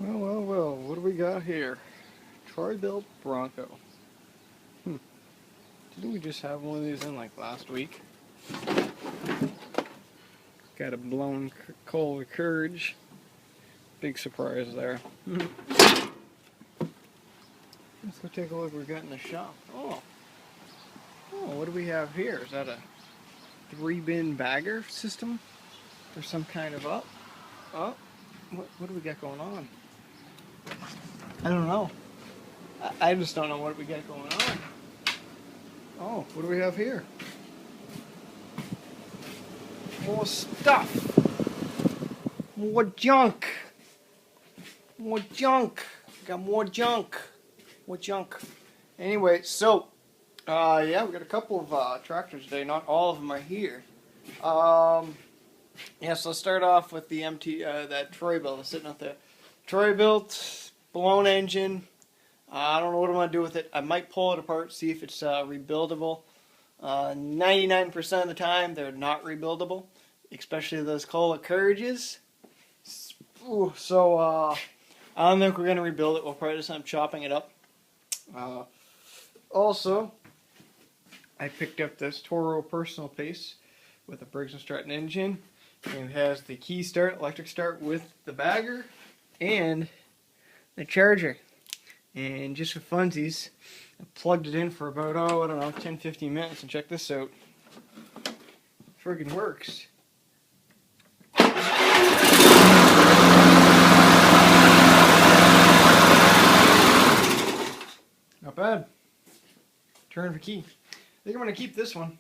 Well, what do we got here? Troy-Bilt Bronco. Hmm. Didn't we just have one of these in like last week? Got a blown Kohler Courage. Big surprise there. Let's go take a look what we got in the shop. What do we have here? Is that a 3-bin bagger system? Or some kind of up? Oh, what do we got going on? I don't know. I just don't know what we got going on. Oh, what do we have here? More stuff. More junk. More junk. Got more junk. More junk. Anyway, so, yeah, we got a couple of tractors today. Not all of them are here. Yeah, so let's start off with the that Troy-Bilt that's sitting out there. Troy-Bilt, blown engine. I don't know what I'm going to do with it. I might pull it apart, see if it's rebuildable. 99% of the time, they're not rebuildable, especially those Kohler Courages. So, I don't think we're going to rebuild it. We'll probably just end up chopping it up. Also, I picked up this Toro Personal Pace with a Briggs & Stratton engine. And it has the key start, electric start with the bagger and the charger. And just for funsies, I plugged it in for about, I don't know, 10-15 minutes, and check this out. Friggin' works. Not bad. Turn for key. I think I'm going to keep this one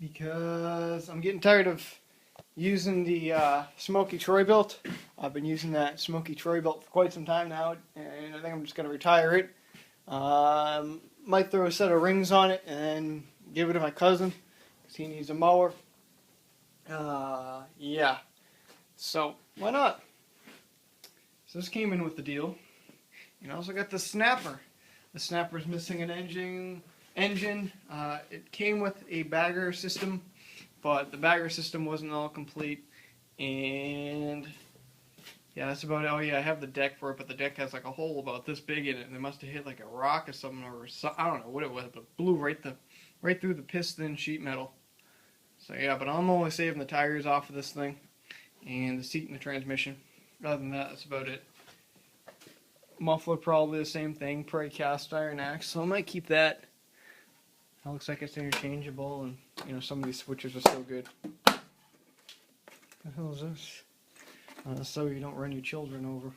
because I'm getting tired of using the Smoky Troy-Bilt. I've been using that Smoky Troy-Bilt for quite some time now, and I think I'm just going to retire it. Might throw a set of rings on it and then give it to my cousin because he needs a mower. Yeah. So, why not? So this came in with the deal. And I also got the Snapper. The Snapper's missing an engine. It came with a bagger system, but the bagger system wasn't all complete. And yeah, that's about it. Oh yeah, I have the deck for it, but the deck has like a hole about this big in it, and they must have hit like a rock or something, or I don't know what it was, but blew right through the piston sheet metal. So yeah, but I'm only saving the tires off of this thing, and the seat and the transmission. Other than that, that's about it. Muffler probably the same thing, probably cast iron axe, so I might keep that. It looks like it's interchangeable, and you know some of these switches are so good. What the hell is this? So you don't run your children over.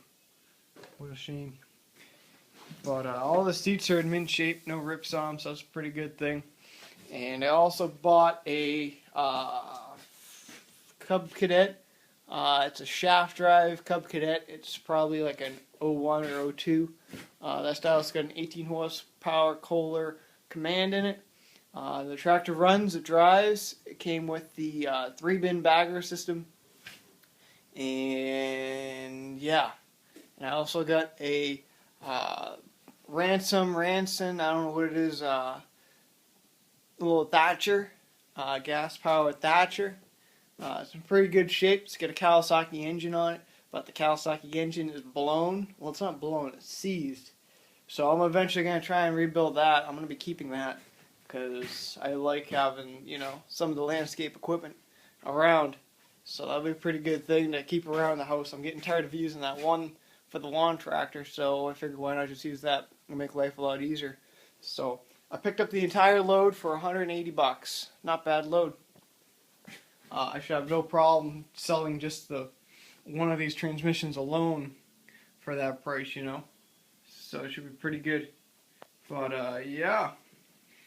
What a shame. But all the seats are in mint shape, no rips on them, so that's a pretty good thing. And I also bought a Cub Cadet. It's a shaft drive Cub Cadet. It's probably like an 01 or 02. That style's got an 18 horsepower Kohler Command in it. The tractor runs, it drives. It came with the 3-bin bagger system. And yeah. And I also got a Ranson, I don't know what it is, little Thatcher, gas-powered Thatcher. It's in pretty good shape. It's got a Kawasaki engine on it, but the Kawasaki engine is blown. Well, it's not blown, it's seized. So I'm eventually going to try and rebuild that. I'm going to be keeping that because I like having, you know, some of the landscape equipment around. So that'll be a pretty good thing to keep around the house. I'm getting tired of using that one for the lawn tractor, so I figured why not just use that and make life a lot easier. So I picked up the entire load for $180. Not bad load. I should have no problem selling just the one of these transmissions alone for that price, you know. So it should be pretty good. But yeah,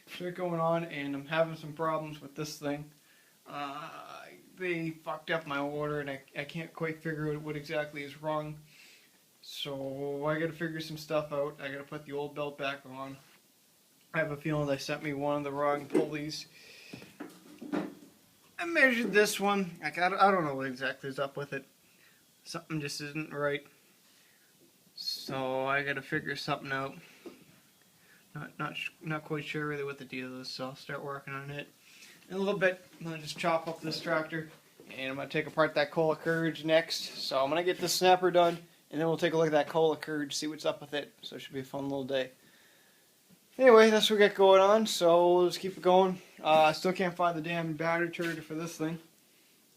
shit going on, and I'm having some problems with this thing. They fucked up my order, and I can't quite figure out what exactly is wrong. So I gotta figure some stuff out. I gotta put the old belt back on. I have a feeling they sent me one of the wrong pulleys. I measured this one. I don't know what exactly is up with it. Something just isn't right. So I gotta figure something out. Not quite sure really what the deal is. So I'll start working on it in a little bit. I'm gonna just chop up this tractor, and I'm gonna take apart that Kohler Courage next. So I'm gonna get this Snapper done, and then we'll take a look at that Kohler Courage, see what's up with it. So it should be a fun little day. Anyway, that's what we got going on, so let's keep it going. I still can't find the damn battery charger for this thing,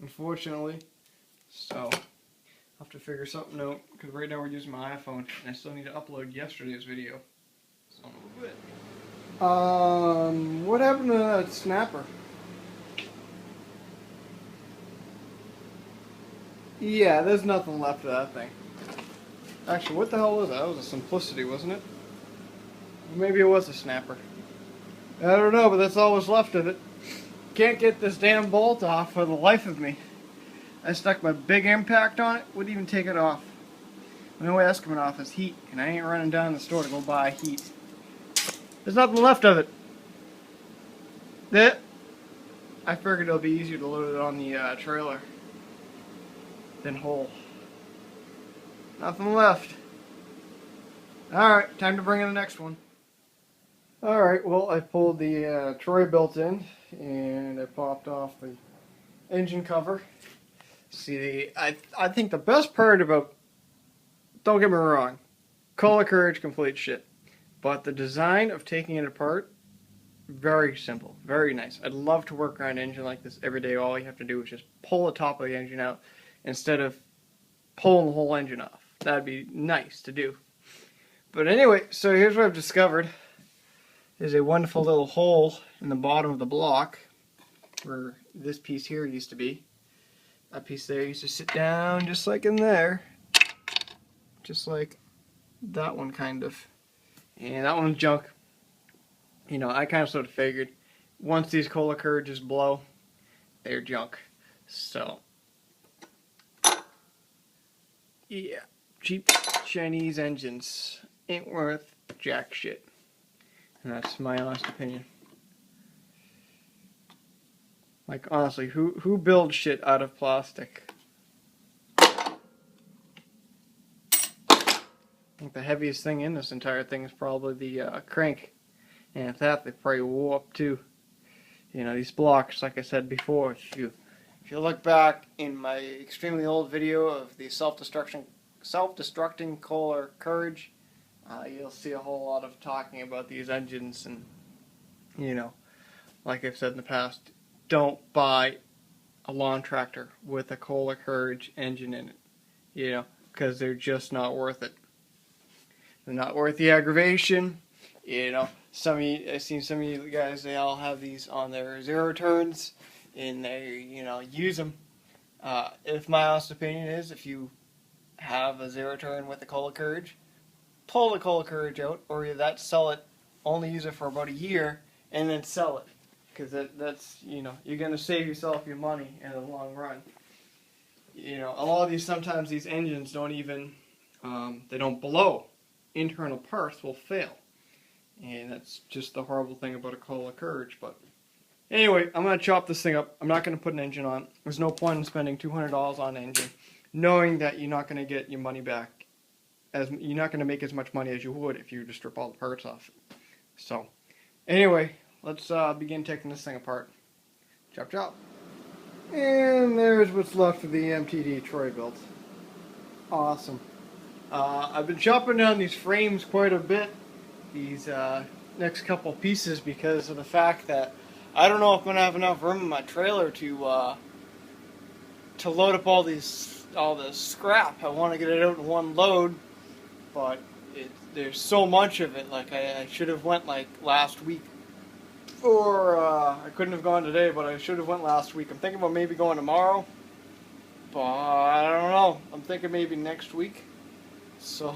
unfortunately. So I'll have to figure something out, because right now we're using my iPhone, and I still need to upload yesterday's video. So what happened to that snapper? Yeah, there's nothing left of that thing. Actually, what the hell was that? That was a Simplicity, wasn't it? Maybe it was a snapper. I don't know, but that's all was left of it. Can't get this damn bolt off for the life of me. I stuck my big impact on it, wouldn't even take it off. The only way that's coming off is heat, and I ain't running down to the store to go buy heat. There's nothing left of it. I figured it'll be easier to load it on the trailer than whole. Nothing left. Alright, time to bring in the next one. Alright, well, I pulled the Troy-Bilt in, and I popped off the engine cover. See, I think the best part about, don't get me wrong, Kohler Courage complete shit. But the design of taking it apart, very simple, very nice. I'd love to work on an engine like this every day. All you have to do is just pull the top of the engine out instead of pulling the whole engine off. That'd be nice to do. But anyway, so here's what I've discovered. There's a wonderful little hole in the bottom of the block where this piece here used to be. That piece there used to sit down just like in there. Just like that one kind of. And that one's junk. You know, I kind of sort of figured once these Kohler Courages blow, they're junk. So, yeah, cheap Chinese engines ain't worth jack shit. And that's my honest opinion. Like, honestly, who builds shit out of plastic? I think the heaviest thing in this entire thing is probably the crank. And at that, they probably wore up too. You know, these blocks, like I said before, if you look back in my extremely old video of the self-destructing Kohler Courage, you'll see a whole lot of talking about these engines. And, you know, like I've said in the past, don't buy a lawn tractor with a Kohler Courage engine in it. You know, because they're just not worth it. They're not worth the aggravation. You know, I've seen some of you guys, they all have these on their zero turns, and they, you know, use them. If my honest opinion is, if you have a zero turn with the Kohler Courage, pull the Kohler Courage out, or either that, sell it, only use it for about a year, and then sell it. Because that's, you know, you're going to save yourself your money in the long run. You know, a lot of these, sometimes these engines don't even, they don't blow. Internal parts will fail. And that's just the horrible thing about a Kohler Courage. But anyway, I'm going to chop this thing up. I'm not going to put an engine on. There's no point in spending $200 on an engine, knowing that you're not going to get your money back. You're not going to make as much money as you would if you just strip all the parts off. So, anyway, let's begin taking this thing apart. Chop chop. And there's what's left of the MTD Troy-Bilt. Awesome. I've been chopping down these frames quite a bit, these next couple pieces, because of the fact that I don't know if I'm going to have enough room in my trailer to load up all this scrap. I want to get it out in one load, but there's so much of it. Like I should have went like last week, or I couldn't have gone today, but I should have went last week. I'm thinking about maybe going tomorrow, but I don't know. I'm thinking maybe next week. So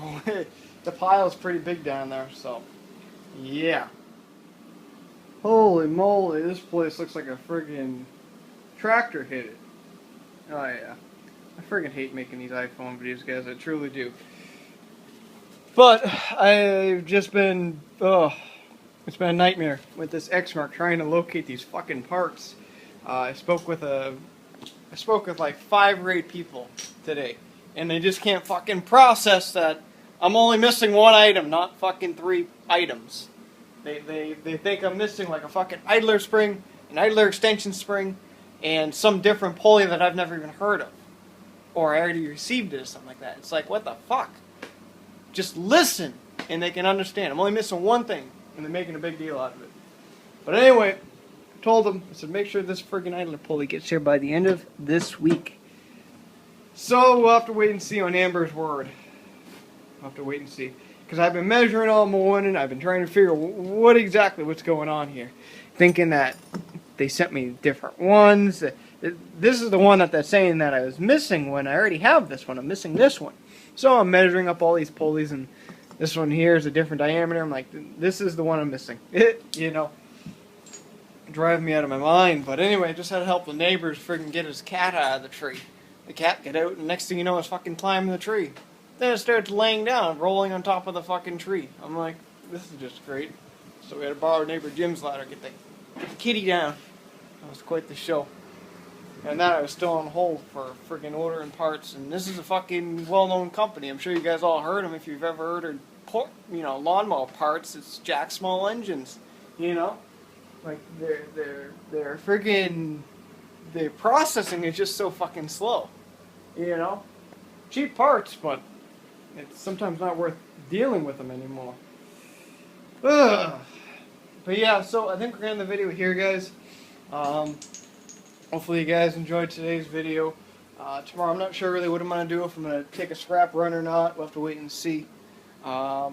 the pile's pretty big down there, so yeah. Holy moly, this place looks like a friggin' tractor hit it. Oh yeah. I friggin' hate making these iPhone videos, guys, I truly do. But I've just been, it's been a nightmare with this Exmark trying to locate these fucking parts. I spoke with like 5 or 8 people today, and they just can't fucking process that I'm only missing 1 item, not fucking 3 items. They think I'm missing like a fucking idler spring, an idler extension spring, and some different pulley that I've never even heard of. or I already received it or something like that. It's like, what the fuck? Just listen, and they can understand. I'm only missing one thing, and they're making a big deal out of it. But anyway, I told them, I said, make sure this friggin' idler pulley gets here by the end of this week. So we'll have to wait and see on Amber's word. We'll have to wait and see. Because I've been measuring all morning. I've been trying to figure what's going on here. Thinking that they sent me different ones. This is the one that they're saying that I was missing when I already have this one. I'm missing this one. So I'm measuring up all these pulleys, and this one here is a different diameter. I'm like, this is the one I'm missing. You know, driving me out of my mind. But anyway, I just had to help the neighbors friggin' get his cat out of the tree. The cat get out, and next thing you know, it's fucking climbing the tree. Then it starts laying down, rolling on top of the fucking tree. I'm like, this is just great. So we had to borrow neighbor Jim's ladder, get the kitty down. That was quite the show. And then I was still on hold for friggin' ordering parts. And this is a fucking well-known company. I'm sure you guys all heard them if you've ever ordered, lawnmower parts. It's Jack Small Engines. You know, like they're friggin', their processing is just so fucking slow. You know, cheap parts, but it's sometimes not worth dealing with them anymore. Ugh. But yeah, so I think we're gonna end the video here, guys. Hopefully you guys enjoyed today's video. Tomorrow I'm not sure really what I'm gonna do, if I'm gonna take a scrap run or not. We'll have to wait and see. I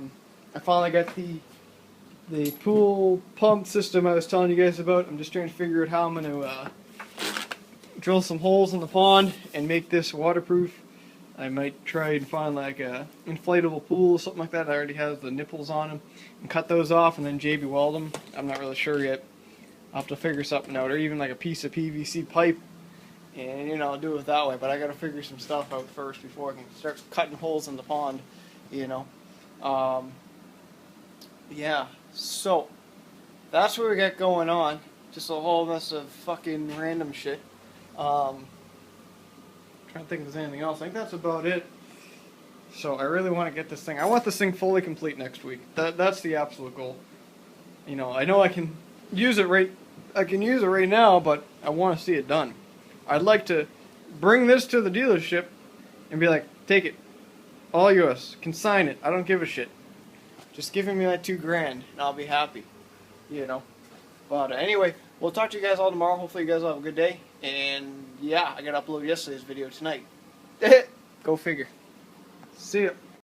finally got the pool pump system I was telling you guys about. I'm just trying to figure out how I'm gonna drill some holes in the pond and make this waterproof. I might try and find like a inflatable pool or something like that. I already have the nipples on them, and cut those off and then JB weld them. I'm not really sure yet. I'll have to figure something out, or even like a piece of PVC pipe, and I'll do it that way. But I got to figure some stuff out first before I can start cutting holes in the pond. Yeah. So that's what we got going on. Just a whole mess of fucking random shit. Trying to think if there's anything else. I think that's about it. So I really want to get this thing. I want this thing fully complete next week. That's the absolute goal. I know I can use it right. I can use it right now, but I want to see it done. I'd like to bring this to the dealership and be like, take it, all yours. Consign it. I don't give a shit. Just give me like $2,000 and I'll be happy. But anyway, we'll talk to you guys all tomorrow. Hopefully you guys all have a good day. And yeah, I gotta upload yesterday's video tonight. Go figure. See ya.